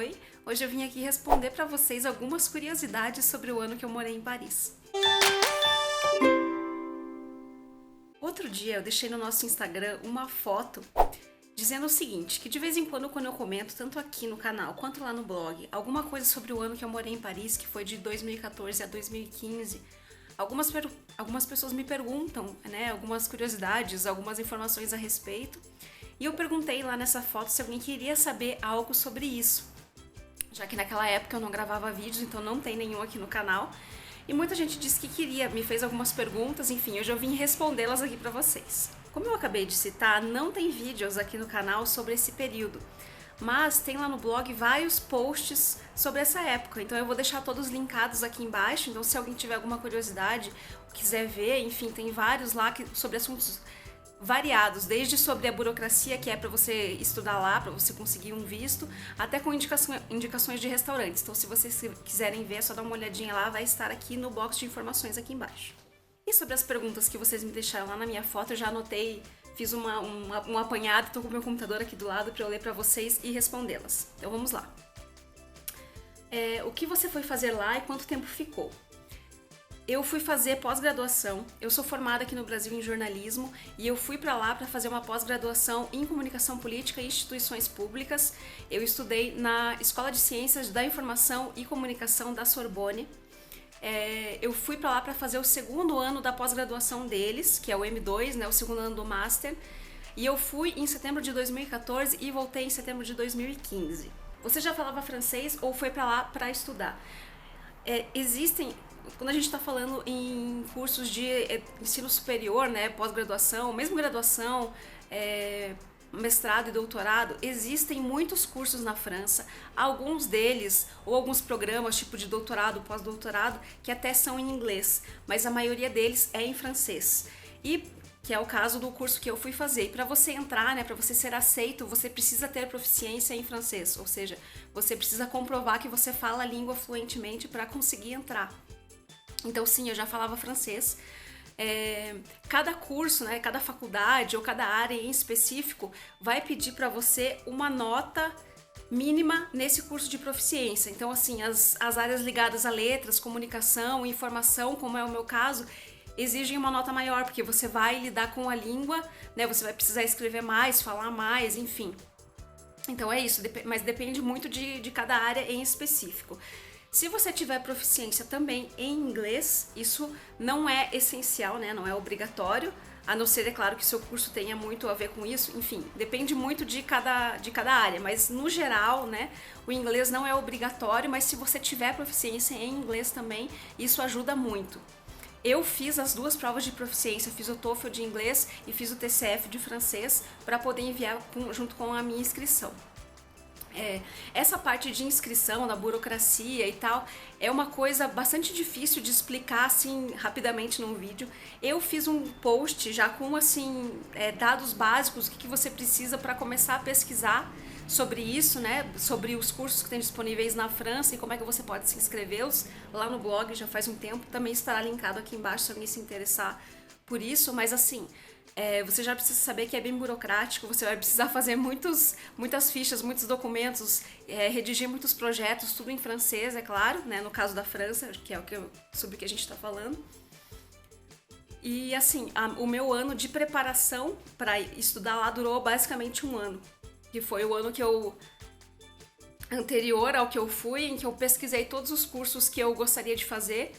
Oi, hoje eu vim aqui responder para vocês algumas curiosidades sobre o ano que eu morei em Paris. Outro dia eu deixei no nosso Instagram uma foto dizendo o seguinte, que de vez em quando eu comento, tanto aqui no canal quanto lá no blog, alguma coisa sobre o ano que eu morei em Paris, que foi de 2014 a 2015, algumas pessoas me perguntam, né, algumas curiosidades, algumas informações a respeito, e eu perguntei lá nessa foto se alguém queria saber algo sobre isso, já que naquela época eu não gravava vídeos, então não tem nenhum aqui no canal, e muita gente disse que queria, me fez algumas perguntas, enfim, hoje eu vim respondê-las aqui pra vocês. Como eu acabei de citar, não tem vídeos aqui no canal sobre esse período, mas tem lá no blog vários posts sobre essa época, então eu vou deixar todos linkados aqui embaixo, então se alguém tiver alguma curiosidade, quiser ver, enfim, tem vários lá sobre assuntos variados, desde sobre a burocracia, que é para você estudar lá, para você conseguir um visto, até com indicações de restaurantes. Então, se vocês quiserem ver, é só dar uma olhadinha lá, vai estar aqui no box de informações aqui embaixo. E sobre as perguntas que vocês me deixaram lá na minha foto, eu já anotei, fiz um apanhado, tô com o meu computador aqui do lado para eu ler para vocês e respondê-las. Então, vamos lá. O que você foi fazer lá e quanto tempo ficou? Eu fui fazer pós-graduação, eu sou formada aqui no Brasil em jornalismo e eu fui para lá para fazer uma pós-graduação em comunicação política e instituições públicas. Eu estudei na Escola de Ciências da Informação e Comunicação da Sorbonne. Eu fui para lá para fazer o segundo ano da pós-graduação deles, que é o M2, né, o segundo ano do Master. E eu fui em setembro de 2014 e voltei em setembro de 2015. Você já falava francês ou foi para lá para estudar? Quando a gente está falando em cursos de ensino superior, né, pós-graduação, mesmo graduação, mestrado e doutorado, existem muitos cursos na França, alguns deles, ou alguns programas tipo de doutorado, pós-doutorado, que até são em inglês, mas a maioria deles é em francês. E que é o caso do curso que eu fui fazer. E para você entrar, né, para você ser aceito, você precisa ter proficiência em francês, ou seja, você precisa comprovar que você fala a língua fluentemente para conseguir entrar. Então sim, eu já falava francês. Cada curso, né, cada faculdade ou cada área em específico vai pedir para você uma nota mínima nesse curso de proficiência. Então assim, as áreas ligadas a letras, comunicação, informação, como é o meu caso, exigem uma nota maior, porque você vai lidar com a língua, né, você vai precisar escrever mais, falar mais, enfim. Então é isso, mas depende muito de cada área em específico. Se você tiver proficiência também em inglês, isso não é essencial, né? Não é obrigatório, a não ser, é claro, que seu curso tenha muito a ver com isso. Enfim, depende muito de cada área, mas no geral, né, o inglês não é obrigatório, mas se você tiver proficiência em inglês também, isso ajuda muito. Eu fiz as duas provas de proficiência, fiz o TOEFL de inglês e fiz o TCF de francês para poder enviar junto com a minha inscrição. Essa parte de inscrição, da burocracia e tal, é uma coisa bastante difícil de explicar assim rapidamente num vídeo. Eu fiz um post já com assim dados básicos, o que você precisa para começar a pesquisar sobre isso, né? Sobre os cursos que tem disponíveis na França e como é que você pode se inscrevê-los lá no blog, já faz um tempo, também estará linkado aqui embaixo se alguém se interessar por isso, mas assim, você já precisa saber que é bem burocrático, você vai precisar fazer muitas fichas, muitos documentos, redigir muitos projetos, tudo em francês, é claro, né, no caso da França, que é sobre o que a gente está falando. E assim, o meu ano de preparação para estudar lá durou basicamente um ano, que foi o ano anterior ao que eu fui, em que eu pesquisei todos os cursos que eu gostaria de fazer,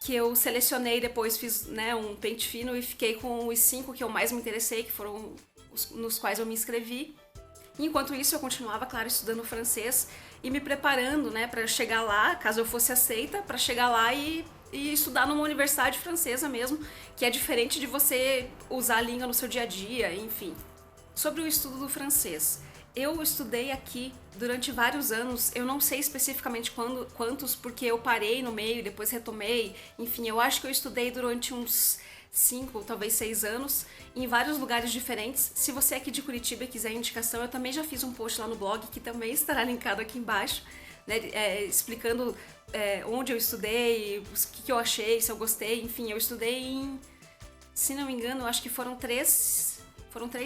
que eu selecionei, depois fiz, né, um pente fino e fiquei com os 5 que eu mais me interessei, que foram os nos quais eu me inscrevi. Enquanto isso, eu continuava, claro, estudando francês e me preparando, né, para chegar lá, caso eu fosse aceita, para chegar lá e estudar numa universidade francesa mesmo, que é diferente de você usar a língua no seu dia a dia, enfim. Sobre o estudo do francês. Eu estudei aqui durante vários anos, eu não sei especificamente quantos, porque eu parei no meio e depois retomei. Enfim, eu acho que eu estudei durante uns 5, talvez 6 anos, em vários lugares diferentes. Se você é aqui de Curitiba e quiser indicação, eu também já fiz um post lá no blog, que também estará linkado aqui embaixo, né, explicando onde eu estudei, o que eu achei, se eu gostei. Enfim, eu estudei em, se não me engano, eu acho que foram três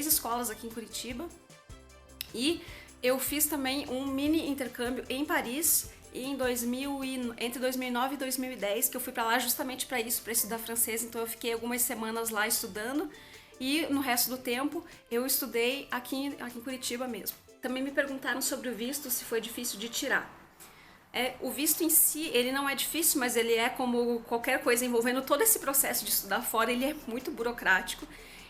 escolas aqui em Curitiba. E Eu fiz também um mini intercâmbio em Paris entre 2009 e 2010, que eu fui para lá justamente para isso, para estudar francês. Então eu fiquei algumas semanas lá estudando e no resto do tempo eu estudei aqui em Curitiba mesmo. Também me perguntaram sobre o visto, se foi difícil de tirar. O visto em si, ele não é difícil, mas ele é como qualquer coisa envolvendo todo esse processo de estudar fora, ele é muito burocrático.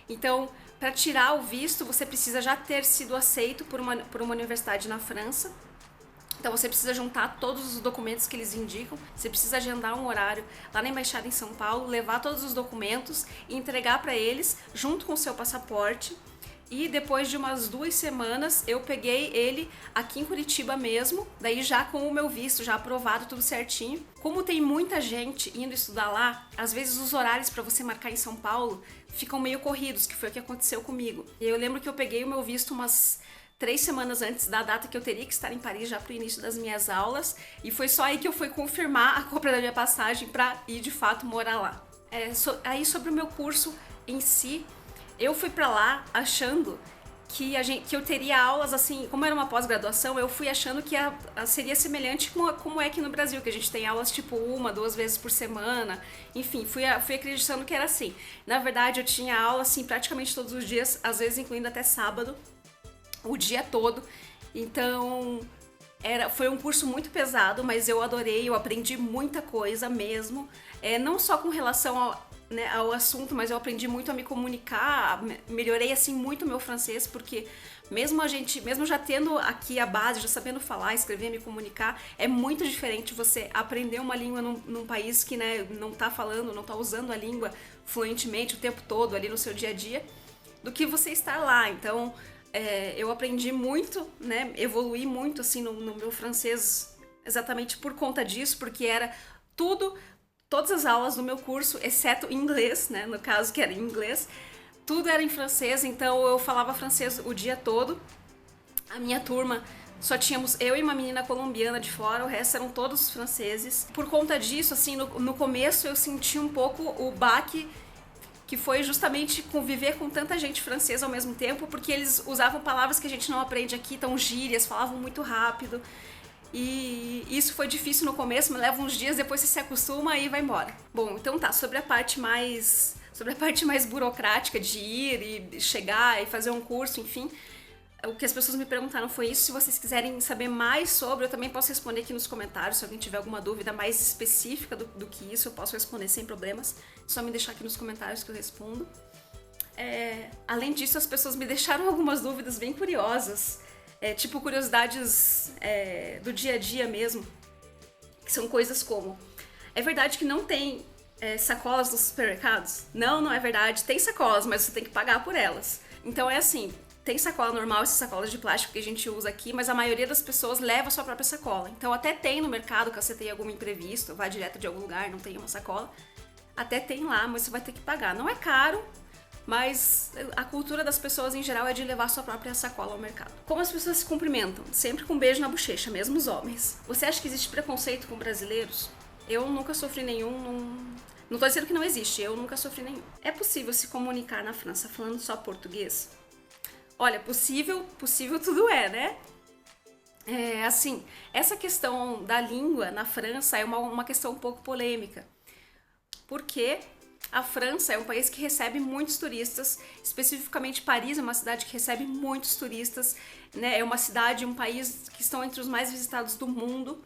Então, para tirar o visto, você precisa já ter sido aceito por uma universidade na França. Então você precisa juntar todos os documentos que eles indicam, você precisa agendar um horário lá na embaixada em São Paulo, levar todos os documentos e entregar para eles junto com o seu passaporte. E depois de umas 2 semanas eu peguei ele aqui em Curitiba mesmo, daí já com o meu visto, já aprovado, tudo certinho. Como tem muita gente indo estudar lá, às vezes os horários para você marcar em São Paulo ficam meio corridos, que foi o que aconteceu comigo. E eu lembro que eu peguei o meu visto umas 3 semanas antes da data que eu teria que estar em Paris já para o início das minhas aulas, e foi só aí que eu fui confirmar a compra da minha passagem para ir de fato morar lá. Aí sobre o meu curso em si, eu fui para lá achando que eu teria aulas assim, como era uma pós-graduação, eu fui achando que seria semelhante como é aqui no Brasil, que a gente tem aulas tipo 1, 2 vezes por semana, enfim, fui acreditando que era assim. Na verdade, eu tinha aula assim praticamente todos os dias, às vezes incluindo até sábado, o dia todo. Então foi um curso muito pesado, mas eu adorei, eu aprendi muita coisa mesmo, não só com relação ao assunto, mas eu aprendi muito a me comunicar, melhorei assim muito o meu francês, porque mesmo já tendo aqui a base, já sabendo falar, escrever, me comunicar, é muito diferente você aprender uma língua num país que, né, não tá falando, não tá usando a língua fluentemente o tempo todo ali no seu dia a dia, do que você estar lá. Então eu aprendi muito, né, evoluí muito assim no meu francês exatamente por conta disso, porque era todas as aulas do meu curso, exceto inglês, né, no caso que era em inglês, tudo era em francês, então eu falava francês o dia todo. A minha turma só tínhamos eu e uma menina colombiana de fora, o resto eram todos franceses. Por conta disso, assim, no começo eu senti um pouco o baque, que foi justamente conviver com tanta gente francesa ao mesmo tempo, porque eles usavam palavras que a gente não aprende aqui, tão gírias, falavam muito rápido. E isso foi difícil no começo, mas leva uns dias, depois você se acostuma e vai embora. Bom, então tá, sobre a parte mais burocrática de ir e chegar e fazer um curso, enfim, o que as pessoas me perguntaram foi isso. Se vocês quiserem saber mais sobre, eu também posso responder aqui nos comentários. Se alguém tiver alguma dúvida mais específica do que isso, eu posso responder sem problemas. É só me deixar aqui nos comentários que eu respondo. Além disso, as pessoas me deixaram algumas dúvidas bem curiosas, tipo curiosidades do dia a dia mesmo, que são coisas como: é verdade que não tem sacolas nos supermercados? Não é verdade. Tem sacolas, mas você tem que pagar por elas. Então é assim, tem sacola normal, essas sacolas de plástico que a gente usa aqui, mas a maioria das pessoas leva a sua própria sacola. Então até tem no mercado, caso você tenha algum imprevisto, vá direto de algum lugar, não tem uma sacola, até tem lá, mas você vai ter que pagar. Não é caro, mas a cultura das pessoas em geral é de levar sua própria sacola ao mercado. Como as pessoas se cumprimentam? Sempre com um beijo na bochecha, mesmo os homens. Você acha que existe preconceito com brasileiros? Eu nunca sofri nenhum. Não tô dizendo que não existe, eu nunca sofri nenhum. É possível se comunicar na França falando só português? Olha, possível tudo é, né? Assim, essa questão da língua na França é uma questão um pouco polêmica. Porque a França é um país que recebe muitos turistas, especificamente Paris é uma cidade que recebe muitos turistas, né? É uma cidade, um país que estão entre os mais visitados do mundo.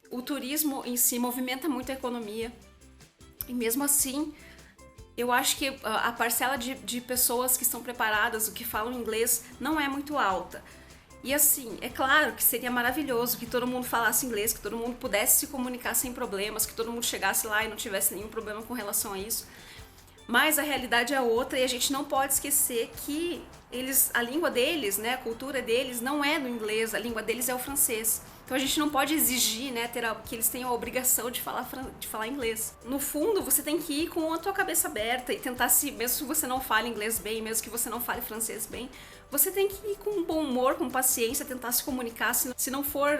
O turismo em si movimenta muito a economia. E mesmo assim, eu acho que a parcela de pessoas que estão preparadas, que falam inglês, não é muito alta. E assim, é claro que seria maravilhoso que todo mundo falasse inglês, que todo mundo pudesse se comunicar sem problemas, que todo mundo chegasse lá e não tivesse nenhum problema com relação a isso. Mas a realidade é outra e a gente não pode esquecer que a língua deles, né, a cultura deles não é no inglês, a língua deles é o francês. Então a gente não pode exigir, né, que eles tenham a obrigação de falar inglês. No fundo, você tem que ir com a tua cabeça aberta e tentar mesmo que você não fale inglês bem, mesmo que você não fale francês bem, você tem que ir com bom humor, com paciência, tentar se comunicar. Se não for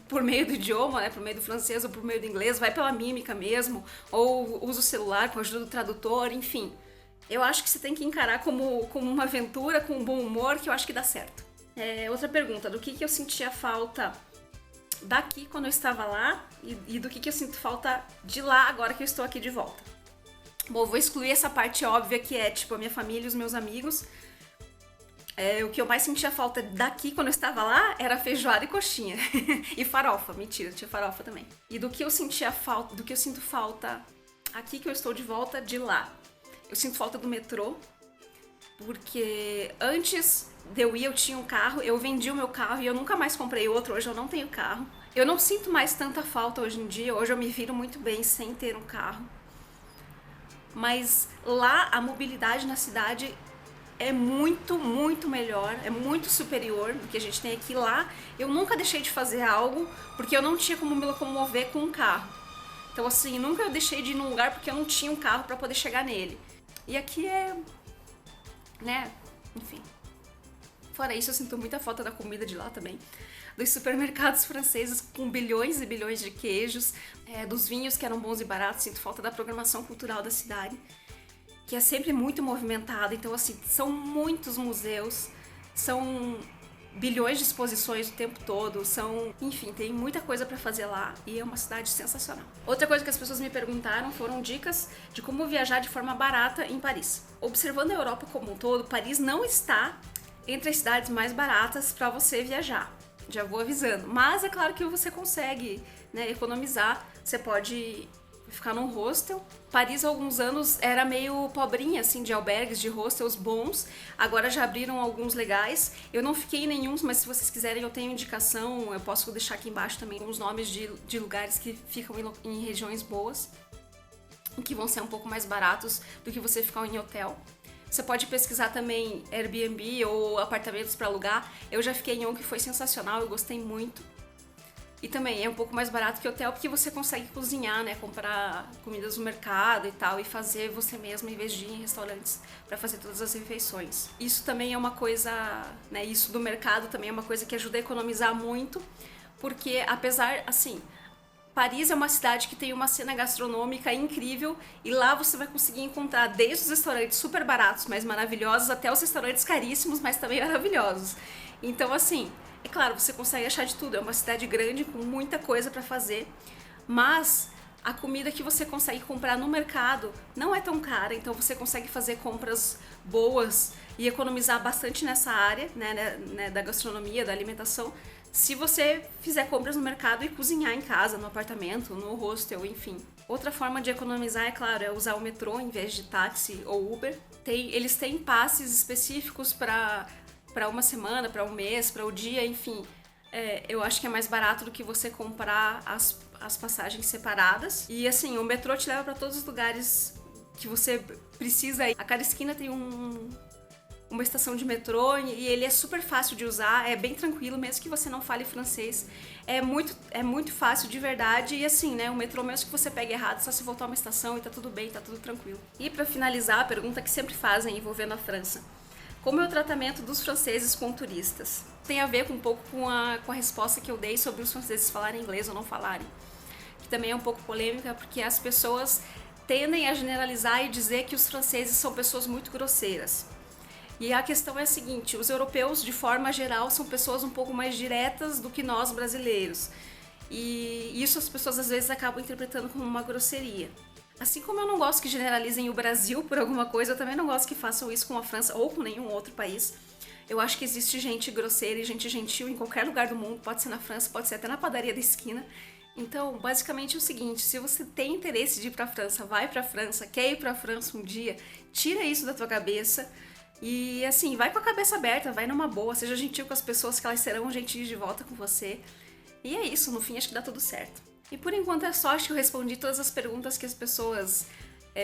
por meio do idioma, né, por meio do francês ou por meio do inglês, vai pela mímica mesmo, ou usa o celular com a ajuda do tradutor, enfim. Eu acho que você tem que encarar como uma aventura, com bom humor, que eu acho que dá certo. Outra pergunta, do que eu sentia falta daqui quando eu estava lá e do que eu sinto falta de lá agora que eu estou aqui de volta. Bom, eu vou excluir essa parte óbvia que é tipo a minha família e os meus amigos. O que eu mais sentia falta daqui quando eu estava lá era feijoada e coxinha. E farofa, mentira, tinha farofa também. E do que eu sentia falta, do que eu sinto falta aqui que eu estou de volta de lá. Eu sinto falta do metrô, porque antes de eu ir eu tinha um carro, eu vendi o meu carro e eu nunca mais comprei outro, hoje eu não tenho carro. Eu não sinto mais tanta falta hoje em dia, hoje eu me viro muito bem sem ter um carro. Mas lá a mobilidade na cidade é muito, muito melhor, é muito superior do que a gente tem aqui. Lá eu nunca deixei de fazer algo porque eu não tinha como me locomover com um carro. Então assim, nunca eu deixei de ir num lugar porque eu não tinha um carro para poder chegar nele. E aqui né, enfim. Fora isso, eu sinto muita falta da comida de lá também. Dos supermercados franceses com bilhões e bilhões de queijos, dos vinhos que eram bons e baratos, sinto falta da programação cultural da cidade, que é sempre muito movimentada. Então, assim, são muitos museus, são bilhões de exposições o tempo todo, enfim, tem muita coisa pra fazer lá e é uma cidade sensacional. Outra coisa que as pessoas me perguntaram foram dicas de como viajar de forma barata em Paris. Observando a Europa como um todo, Paris não está entre as cidades mais baratas para você viajar. Já vou avisando. Mas é claro que você consegue, né, economizar. Você pode ficar num hostel. Paris há alguns anos era meio pobrinha, assim, de albergues, de hostels bons. Agora já abriram alguns legais. Eu não fiquei em nenhum, mas se vocês quiserem eu tenho indicação. Eu posso deixar aqui embaixo também uns nomes de lugares que ficam em regiões boas, que vão ser um pouco mais baratos do que você ficar em hotel. Você pode pesquisar também Airbnb ou apartamentos para alugar. Eu já fiquei em um que foi sensacional, eu gostei muito. E também é um pouco mais barato que hotel porque você consegue cozinhar, né? Comprar comidas no mercado e tal e fazer você mesmo em vez de ir em restaurantes para fazer todas as refeições. Isso também é uma coisa, né? Isso do mercado também é uma coisa que ajuda a economizar muito, porque apesar, assim, Paris é uma cidade que tem uma cena gastronômica incrível e lá você vai conseguir encontrar desde os restaurantes super baratos, mas maravilhosos, até os restaurantes caríssimos, mas também maravilhosos. Então, assim, é claro, você consegue achar de tudo. É uma cidade grande com muita coisa para fazer, mas a comida que você consegue comprar no mercado não é tão cara, então você consegue fazer compras boas e economizar bastante nessa área, né, da gastronomia, da alimentação, se você fizer compras no mercado e cozinhar em casa, no apartamento, no hostel, enfim. Outra forma de economizar, é claro, é usar o metrô em vez de táxi ou Uber. Eles têm passes específicos para uma semana, para um mês, para o dia, enfim. Eu acho que é mais barato do que você comprar as passagens separadas. E assim, o metrô te leva para todos os lugares que você precisa ir. A cada esquina tem uma estação de metrô e ele é super fácil de usar, é bem tranquilo, mesmo que você não fale francês. É muito fácil de verdade e assim, né, o metrô mesmo que você pegue errado, só se voltar uma estação e tá tudo bem, tá tudo tranquilo. E para finalizar, a pergunta que sempre fazem envolvendo a França. Como é o tratamento dos franceses com turistas? Tem a ver um pouco com a resposta que eu dei sobre os franceses falarem inglês ou não falarem. Que também é um pouco polêmica, porque as pessoas tendem a generalizar e dizer que os franceses são pessoas muito grosseiras. E a questão é a seguinte, os europeus, de forma geral, são pessoas um pouco mais diretas do que nós brasileiros. E isso as pessoas às vezes acabam interpretando como uma grosseria. Assim como eu não gosto que generalizem o Brasil por alguma coisa, eu também não gosto que façam isso com a França ou com nenhum outro país. Eu acho que existe gente grosseira e gente gentil em qualquer lugar do mundo, pode ser na França, pode ser até na padaria da esquina. Então, basicamente é o seguinte, se você tem interesse de ir pra França, vai pra França, quer ir pra França um dia, tira isso da tua cabeça. E assim, vai com a cabeça aberta, vai numa boa, seja gentil com as pessoas que elas serão gentis de volta com você. E é isso, no fim acho que dá tudo certo. E por enquanto é só, acho que eu respondi todas as perguntas que as pessoas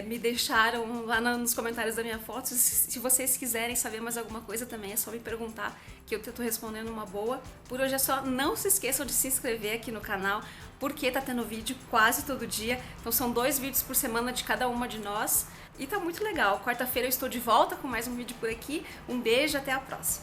me deixaram lá nos comentários da minha foto. Se vocês quiserem saber mais alguma coisa também é só me perguntar, que eu tento responder numa boa. Por hoje é só, não se esqueçam de se inscrever aqui no canal, porque tá tendo vídeo quase todo dia. Então são 2 vídeos por semana de cada uma de nós. E tá muito legal. Quarta-feira eu estou de volta com mais um vídeo por aqui. Um beijo, até a próxima.